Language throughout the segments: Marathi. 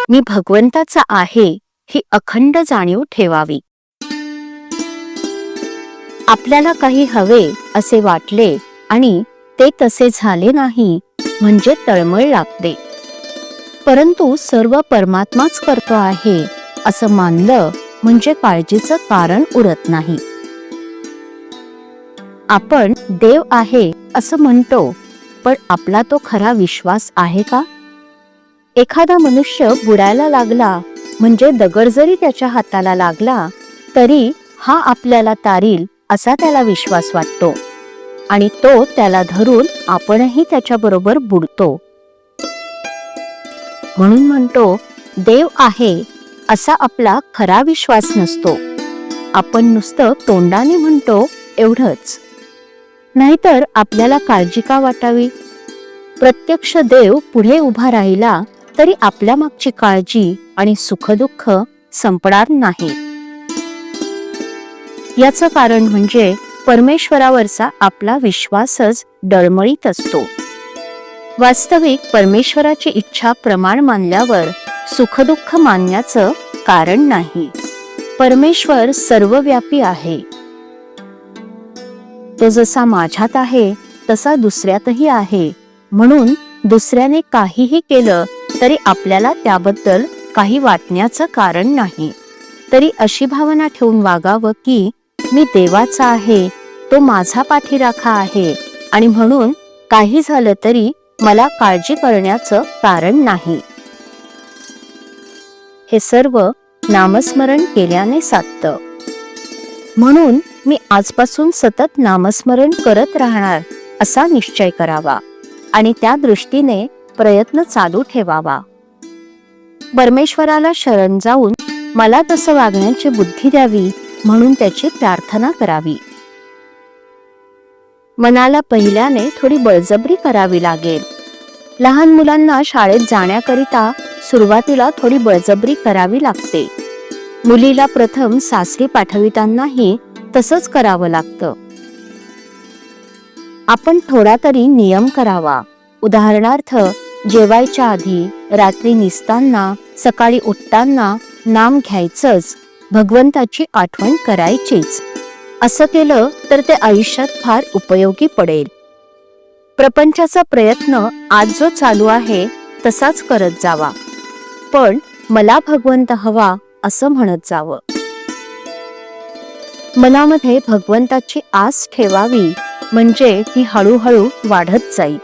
मी भगवंताचा आहे ही अखंड जाणीव ठेवावी. आपल्याला काही हवे असे वाटले आणि ते तसे झाले नाही म्हणजे तळमळ लागते. परंतु सर्व परमात्माच करतो आहे असं मानलं म्हणजे काळजीचं कारण उरत नाही. आपण देव आहे असं म्हणतो, पण आपला तो खरा विश्वास आहे का? एखादा मनुष्य बुडायला लागला म्हणजे दगड जरी त्याच्या हाताला लागला तरी हा आपल्याला तारील असा त्याला विश्वास वाटतो आणि तो त्याला धरून आपणही त्याच्याबरोबर बुडतो. म्हणून म्हणतो, देव आहे असा आपला खरा विश्वास नसतो. आपण नुसतं तोंडाने म्हणतो एवढंच. नाहीतर आपल्याला काळजी का वाटावी? प्रत्यक्ष देव पुढे उभा राहिला तरी आपल्या मागची काळजी आणि सुखदुःख संपणार नाही. याचं कारण म्हणजे परमेश्वरावरचा आपला विश्वासच डळमळीत असतो. वास्तविक परमेश्वराची इच्छा प्रमाण मानल्यावर सुखदुःख मानण्याचं कारण नाही. परमेश्वर सर्वव्यापी आहे. तो जसा माझ्यात आहे तसा दुसऱ्यातही आहे. म्हणून दुसऱ्याने काहीही केलं तरी आपल्याला त्याबद्दल काही वाटण्याचं कारण नाही. तरी अशी भावना ठेवून वागावं की मी देवाचा आहे, तो माझा पाठीराखा आहे आणि म्हणून काही झालं तरी मला काळजी करण्याचं कारण नाही. हे सर्व नामस्मरण केल्याने साधतं. म्हणून मी आजपासून सतत नामस्मरण करत राहणार असा निश्चय करावा आणि त्या दृष्टीने प्रयत्न चालू ठेवावा. परमेश्वराला शरण जाऊन मला तसं वागण्याची बुद्धी द्यावी म्हणून त्याची प्रार्थना करावी. मनाला पहिल्याने थोडी बळजबरी करावी लागेल. लहान मुलांना शाळेत जाण्याकरिता सुरुवातीला थोडी बळजबरी करावी लागते. मुलीला प्रथम सासरी पाठवितानाही तसंच करावं लागतं. आपण थोडा तरी नियम करावा. उदाहरणार्थ, जेवायच्या आधी, रात्री निसताना, सकाळी उठताना नाम घ्यायचंच, भगवंताची आठवण करायचीच. असं केलं तर ते आयुष्यात फार उपयोगी पडेल. प्रपंचाचा प्रयत्न आज जो चालू आहे तसाच करत जावा, पण मला भगवंत हवा असं म्हणत जावं. मनामध्ये भगवंताची आस ठेवावी म्हणजे ती हळूहळू वाढत जाईल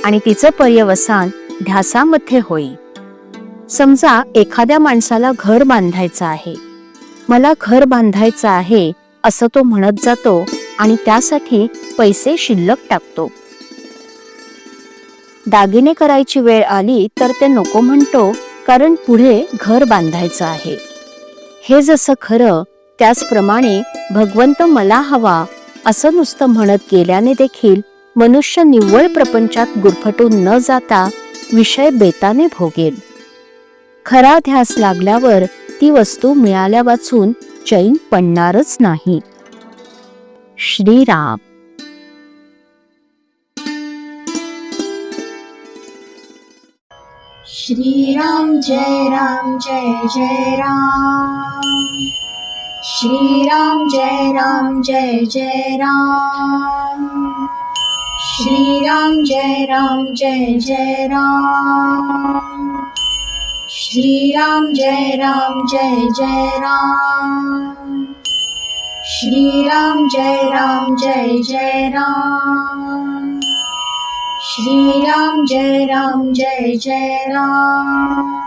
आणि तिचं पर्यवसान ध्यासामध्ये होईल. समजा एखाद्या माणसाला घर बांधायचं आहे. मला घर बांधायचं आहे असं तो म्हणत जातो आणि त्यासाठी पैसे शिल्लक टाकतो. दागिने करायची वेळ आली तर ते नको म्हणतो, कारण पुढे घर बांधायचं आहे. हे जसं खरं त्याचप्रमाणे भगवंत मला हवा असं नुसतं म्हणत गेल्याने देखील मनुष्य निव्वळ प्रपंचात गुरफटून न जाता विषय बेताने भोगेल. खरा ध्यास लागल्यावर ती वस्तू मिळाल्या वाचून चैन पडणारच नाही. श्रीराम. श्रीराम जय राम जय जय राम. श्रीराम जय राम जय जय राम. श्रीराम जय राम जय जय राम. श्रीराम जय राम जय जय राम. श्रीराम जय राम जय जय राम. श्रीराम जय राम जय जय राम.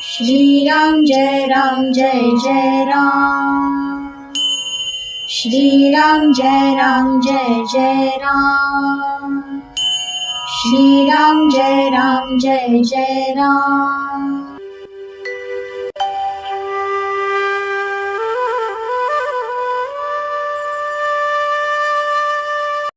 श्रीराम जय राम जय जय राम. श्रीराम जय राम जय जय राम. श्रीराम जय राम जय जय राम.